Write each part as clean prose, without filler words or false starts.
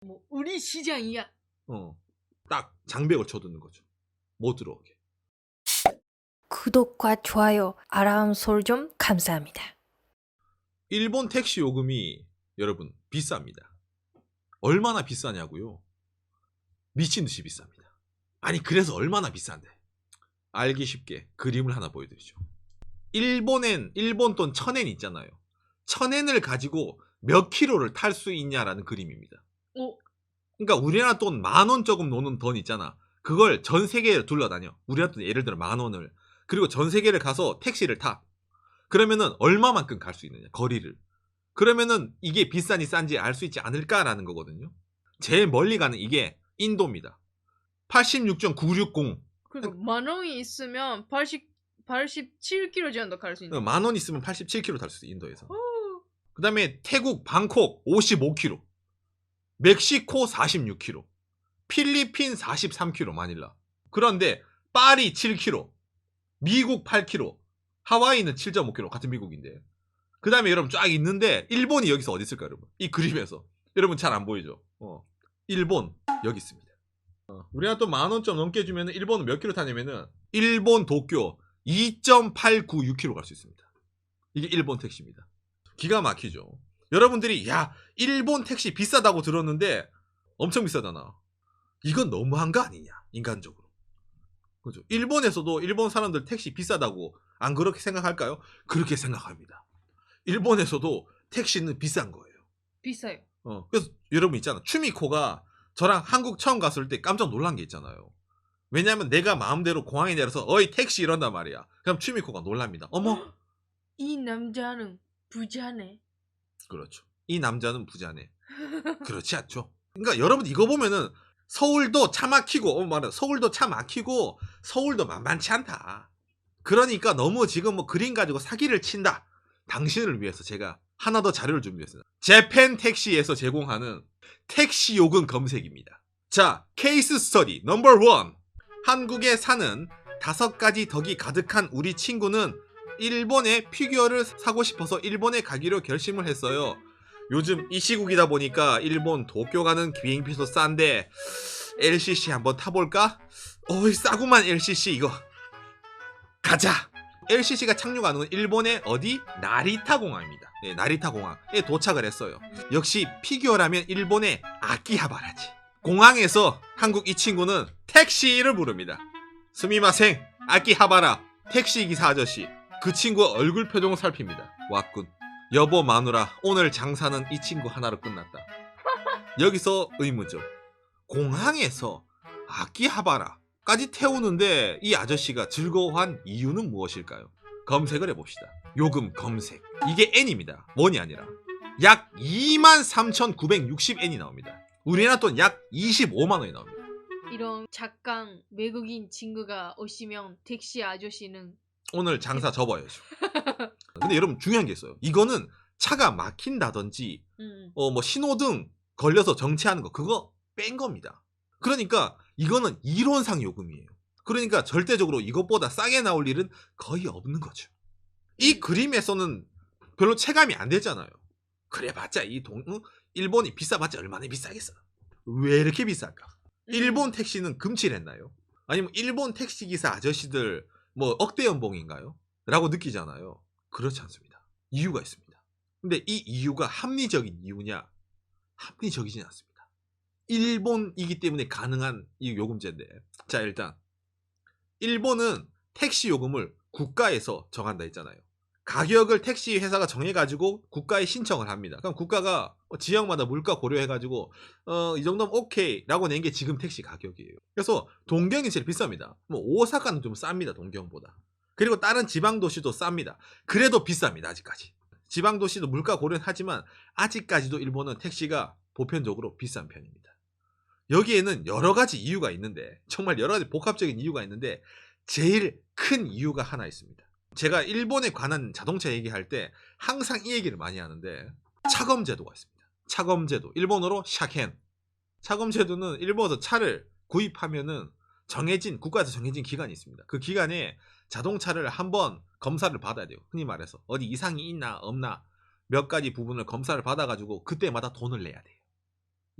뭐 우리 시장이야. 딱 장벽을 쳐두는 거죠. 못 들어오게. 구독과 좋아요, 알람 설정 감사합니다. 일본 택시 요금이 여러분 비쌉니다. 얼마나 비싸냐고요? 미친 듯이 비쌉니다. 아니 그래서 얼마나 비싼데? 알기 쉽게 그림을 하나 보여드리죠. 일본 돈 1000엔 있잖아요. 1000엔을 가지고 몇 킬로를 탈 수 있냐라는 그림입니다. 그러니까 우리나라 돈 10,000원 조금 노는 돈 있잖아. 그걸 전 세계를 둘러다녀. 우리나라 돈 예를 들어 10,000원을. 그리고 전 세계를 가서 택시를 타. 그러면은 얼마만큼 갈 수 있느냐, 거리를. 그러면은 이게 비싼지 싼지 알 수 있지 않을까라는 거거든요. 제일 멀리 가는 이게 인도입니다. 86.960. 그리고 10,000원이 있으면 87km 정도 갈 수 있는. 10,000원 있으면 87km 탈 수 있어, 인도에서. 그 다음에 태국 방콕 55km. 멕시코 46km. 필리핀 43km, 마닐라. 그런데 파리 7km. 미국 8km. 하와이는 7.5km. 같은 미국인데. 그 다음에 여러분 쫙 있는데 일본이 여기서 어디 있을까요, 여러분? 이 그림에서. 여러분 잘 안 보이죠? 일본 여기 있습니다. 우리나라 또 10,000원 좀 넘게 주면 일본은 몇 킬로 타냐면은 일본 도쿄 2.896km 갈 수 있습니다. 이게 일본 택시입니다. 기가 막히죠. 여러분들이 야 일본 택시 비싸다고 들었는데 엄청 비싸잖아. 이건 너무한 거 아니냐, 인간적으로. 그죠? 일본에서도 일본 사람들 택시 비싸다고 안 그렇게 생각할까요? 그렇게 생각합니다. 일본에서도 택시는 비싼 거예요. 비싸요. 그래서 여러분 있잖아. 추미코가 저랑 한국 처음 갔을 때 깜짝 놀란 게 있잖아요. 왜냐면 내가 마음대로 공항에 내려서 어이 택시 이런단 말이야. 그럼 추미코가 놀랍니다. 어머, 이 남자는 부자네. 그렇죠. 이 남자는 부자네. 그렇지 않죠. 그러니까 여러분 이거 보면은 서울도 차 막히고 말해 서울도 차 막히고 서울도 만만치 않다. 그러니까 너무 지금 뭐 그림 가지고 사기를 친다. 당신을 위해서 제가 하나 더 자료를 준비했습니다. 재팬 택시에서 제공하는 택시 요금 검색입니다. 자, 케이스 스터디 넘버 1. 한국에 사는 5가지 덕이 가득한 우리 친구는 일본에 피규어를 사고 싶어서 일본에 가기로 결심을 했어요. 요즘 이 시국이다 보니까 일본 도쿄 가는 비행비도 싼데 LCC 한번 타볼까? 어이 싸구만 LCC 이거. 가자! LCC가 착륙하는 건 일본의 어디? 나리타 공항입니다. 네, 나리타 공항에 도착을 했어요. 역시 피규어라면 일본의 아키하바라지. 공항에서 한국 이 친구는 택시를 부릅니다. 스미마생, 아키하바라, 택시기사 아저씨. 그 친구의 얼굴 표정을 살핍니다. 왔군. 여보 마누라, 오늘 장사는 이 친구 하나로 끝났다. 여기서 의문점. 공항에서 아키하바라까지 태우는데 이 아저씨가 즐거워한 이유는 무엇일까요? 검색을 해봅시다. 요금 검색. 이게 N입니다. 원이 아니라. 약 23,960엔이 나옵니다. 우리나라 돈 약 25만원이 나옵니다. 이런 작강 외국인 친구가 오시면 택시 아저씨는 오늘 장사 접어야죠. 근데 여러분 중요한 게 있어요. 이거는 차가 막힌다든지 뭐 신호등 걸려서 정체하는 거 그거 뺀 겁니다. 그러니까 이거는 이론상 요금이에요. 그러니까 절대적으로 이것보다 싸게 나올 일은 거의 없는 거죠. 이 그림에서는 별로 체감이 안 되잖아요. 그래봤자 일본이 비싸봤자 얼마나 비싸겠어. 왜 이렇게 비쌀까? 일본 택시는 금칠했나요? 아니면 일본 택시기사 아저씨들 뭐 억대 연봉인가요? 라고 느끼잖아요. 그렇지 않습니다. 이유가 있습니다. 근데 이 이유가 합리적인 이유냐? 합리적이진 않습니다. 일본이기 때문에 가능한 이 요금제인데, 자 일단 일본은 택시 요금을 국가에서 정한다 했잖아요. 가격을 택시 회사가 정해가지고 국가에 신청을 합니다. 그럼 국가가 지역마다 물가 고려해가지고 이 정도면 오케이 라고 낸 게 지금 택시 가격이에요. 그래서 동경이 제일 비쌉니다. 뭐 오사카는 좀 쌉니다. 동경보다. 그리고 다른 지방도시도 쌉니다. 그래도 비쌉니다. 아직까지. 지방도시도 물가 고려는 하지만 아직까지도 일본은 택시가 보편적으로 비싼 편입니다. 여기에는 여러 가지 이유가 있는데 정말 여러 가지 복합적인 이유가 있는데 제일 큰 이유가 하나 있습니다. 제가 일본에 관한 자동차 얘기할 때 항상 이 얘기를 많이 하는데 차검 제도가 있습니다. 차검 제도, 일본어로 샤켄. 차검 제도는 일본에서 차를 구입하면은 국가에서 정해진 기간이 있습니다. 그 기간에 자동차를 한번 검사를 받아야 돼요. 흔히 말해서 어디 이상이 있나 없나 몇 가지 부분을 검사를 받아가지고 그때마다 돈을 내야 돼요.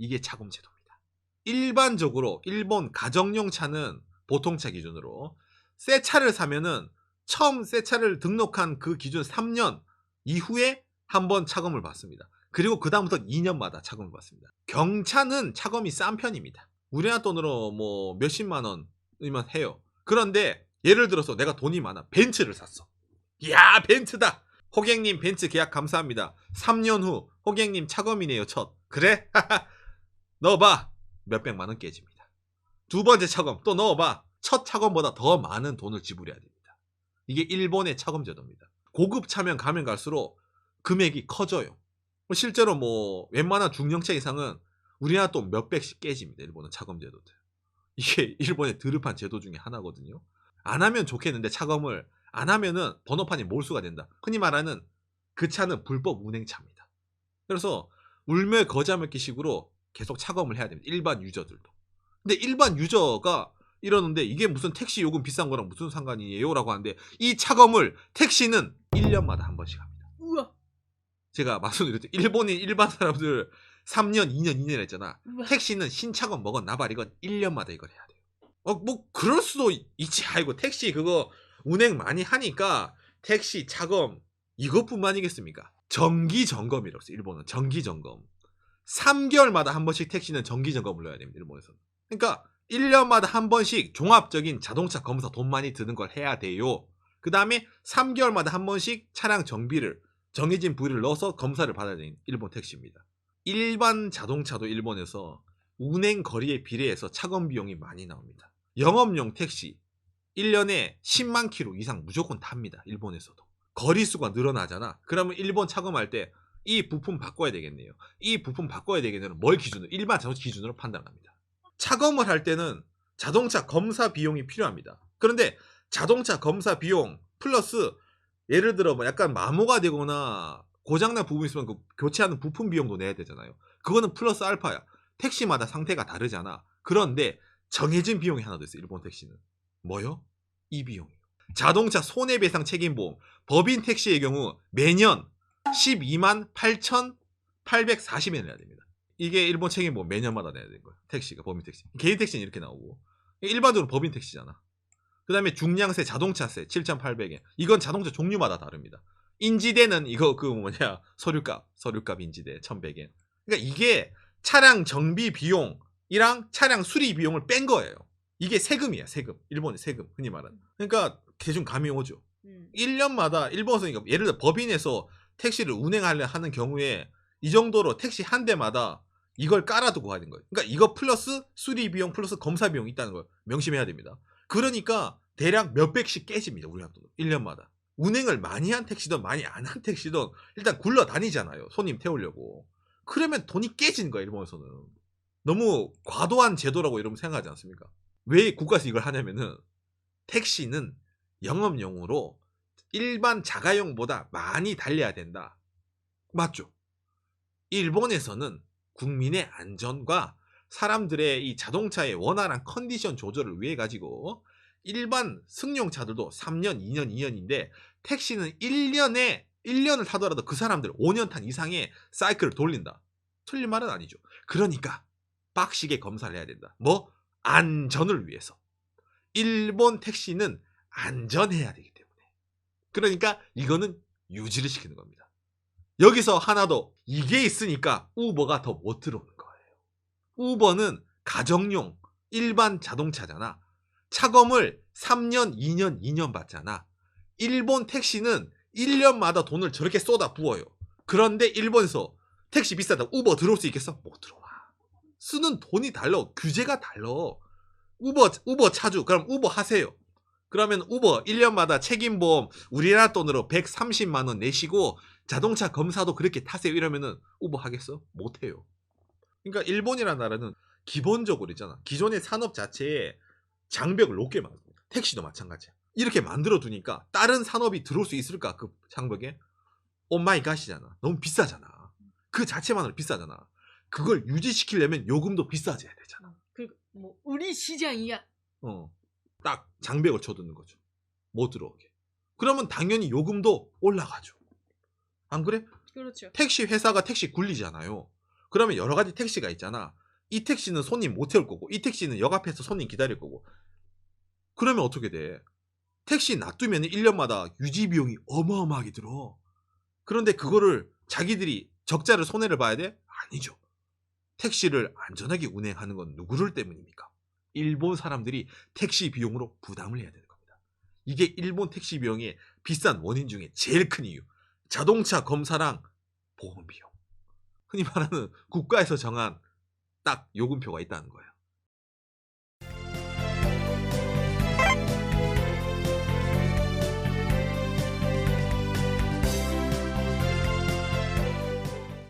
이게 차검 제도입니다. 일반적으로 일본 가정용 차는 보통차 기준으로 새 차를 사면은 처음 새 차를 등록한 그 기준 3년 이후에 한번 차검을 받습니다. 그리고 그 다음부터 2년마다 차검을 받습니다. 경차는 차검이 싼 편입니다. 우리나라 돈으로 뭐 몇십만 원이면 해요. 그런데 예를 들어서 내가 돈이 많아. 벤츠를 샀어. 이야, 벤츠다. 호객님 벤츠 계약 감사합니다. 3년 후 호객님 차검이네요. 첫. 그래? 넣어봐. 몇백만 원 깨집니다. 두 번째 차검 또 넣어봐. 첫 차검보다 더 많은 돈을 지불해야 됩니다. 이게 일본의 차검 제도입니다. 고급 차면 가면 갈수록 금액이 커져요. 실제로 뭐 웬만한 중형차 이상은 우리나라 돈 몇백씩 깨집니다. 일본은 차검 제도들. 이게 일본의 드럽한 제도 중에 하나거든요. 안 하면 좋겠는데 차검을 안 하면은 번호판이 몰수가 된다. 흔히 말하는 그 차는 불법 운행차입니다. 그래서 울며 거자 먹기 식으로 계속 차검을 해야 됩니다. 일반 유저들도. 근데 일반 유저가 이러는데 이게 무슨 택시 요금 비싼 거랑 무슨 상관이에요? 라고 하는데 이 차검을 택시는 1년마다 한 번씩 합니다. 우와. 제가 말씀드렸죠. 일본인 일반 사람들 3년, 2년, 2년 했잖아. 우와. 택시는 신차검 먹은 나발 이건 1년마다 이걸 해야 돼요. 뭐 그럴 수도 있지. 아이고 택시 그거 운행 많이 하니까 택시 차검 이것뿐만이겠습니까? 정기 점검이라고 해요. 일본은 정기 점검. 3개월마다 한 번씩 택시는 정기 점검을 넣어야 됩니다. 일본에서는. 그러니까 1년마다 한 번씩 종합적인 자동차 검사 돈 많이 드는 걸 해야 돼요. 그 다음에 3개월마다 한 번씩 차량 정비를 정해진 부위를 넣어서 검사를 받아야 되는 일본 택시입니다. 일반 자동차도 일본에서 운행 거리에 비례해서 차검 비용이 많이 나옵니다. 영업용 택시 1년에 10만 킬로 이상 무조건 탑니다. 일본에서도. 거리수가 늘어나잖아. 그러면 일본 차검할 때 이 부품 바꿔야 되겠네요. 이 부품 바꿔야 되겠네요. 뭘 기준으로? 일반 자동차 기준으로 판단합니다. 차검을 할 때는 자동차 검사 비용이 필요합니다. 그런데 자동차 검사 비용 플러스 예를 들어 뭐 약간 마모가 되거나 고장난 부분이 있으면 그 교체하는 부품 비용도 내야 되잖아요. 그거는 플러스 알파야. 택시마다 상태가 다르잖아. 그런데 정해진 비용이 하나 더 있어요. 일본 택시는. 뭐요? 이 비용이요. 자동차 손해배상 책임보험. 법인 택시의 경우 매년 12만 8,840엔 내야 됩니다. 이게 일본 책임보험 매년마다 내야 되는 거예요. 택시가 법인 택시. 개인 택시는 이렇게 나오고. 일반적으로 법인 택시잖아. 그 다음에 중량세 자동차세 7,800엔. 이건 자동차 종류마다 다릅니다. 인지대는 이거 그 뭐냐 서류값 인지대 1,100엔. 그러니까 이게 차량 정비 비용이랑 차량 수리 비용을 뺀 거예요. 이게 세금이야. 세금. 일본의 세금 흔히 말하는. 그러니까 대충 감이 오죠. 1년마다 일본에서 예를 들어 법인에서 택시를 운행하려 하는 경우에 이 정도로 택시 한 대마다 이걸 깔아두고 가야 되는 거예요. 그러니까 이거 플러스 수리 비용 플러스 검사 비용이 있다는 걸 명심해야 됩니다. 그러니까 대략 몇백씩 깨집니다. 우리나라 돈 1년마다. 운행을 많이 한 택시든 많이 안 한 택시든 일단 굴러다니잖아요. 손님 태우려고. 그러면 돈이 깨지는 거예요. 일본에서는. 너무 과도한 제도라고 여러분 생각하지 않습니까? 왜 국가에서 이걸 하냐면은 택시는 영업용으로 일반 자가용보다 많이 달려야 된다. 맞죠? 일본에서는 국민의 안전과 사람들의 이 자동차의 원활한 컨디션 조절을 위해 가지고 일반 승용차들도 3년, 2년, 2년인데 택시는 1년을 타더라도 그 사람들 5년 탄 이상의 사이클을 돌린다. 틀린 말은 아니죠. 그러니까 빡시게 검사를 해야 된다. 뭐? 안전을 위해서. 일본 택시는 안전해야 되기 때문에. 그러니까 이거는 유지를 시키는 겁니다. 여기서 하나 더 이게 있으니까 우버가 더 못 들어오는 거예요. 우버는 가정용 일반 자동차잖아. 차검을 3년, 2년, 2년 받잖아. 일본 택시는 1년마다 돈을 저렇게 쏟아 부어요. 그런데 일본에서 택시 비싸다 우버 들어올 수 있겠어? 못 들어와. 쓰는 돈이 달라. 규제가 달라. 우버 차주 그럼 우버 하세요. 그러면 우버 1년마다 책임보험 우리나라 돈으로 130만 원 내시고 자동차 검사도 그렇게 타세요. 이러면은 우버 하겠어? 못해요. 그러니까 일본이라는 나라는 기본적으로 있잖아. 기존의 산업 자체에 장벽을 높게 만듭니다. 택시도 마찬가지야. 이렇게 만들어 두니까 다른 산업이 들어올 수 있을까? 그 장벽에? 오마이갓이잖아. 너무 비싸잖아. 그 자체만으로 비싸잖아. 그걸 유지시키려면 요금도 비싸져야 되잖아. 뭐 우리 시장이야. 딱 장벽을 쳐두는 거죠. 못 들어오게. 그러면 당연히 요금도 올라가죠. 안 그래? 그렇죠. 택시 회사가 택시 굴리잖아요. 그러면 여러 가지 택시가 있잖아. 이 택시는 손님 못 태울 거고 이 택시는 역 앞에서 손님 기다릴 거고. 그러면 어떻게 돼? 택시 놔두면 1년마다 유지 비용이 어마어마하게 들어. 그런데 그거를 자기들이 적자를 손해를 봐야 돼? 아니죠. 택시를 안전하게 운행하는 건 누구를 때문입니까? 일본 사람들이 택시 비용으로 부담을 해야 되는 겁니다. 이게 일본 택시 비용의 비싼 원인 중에 제일 큰 이유. 자동차 검사랑 보험 비용. 흔히 말하는 국가에서 정한 딱 요금표가 있다는 거예요.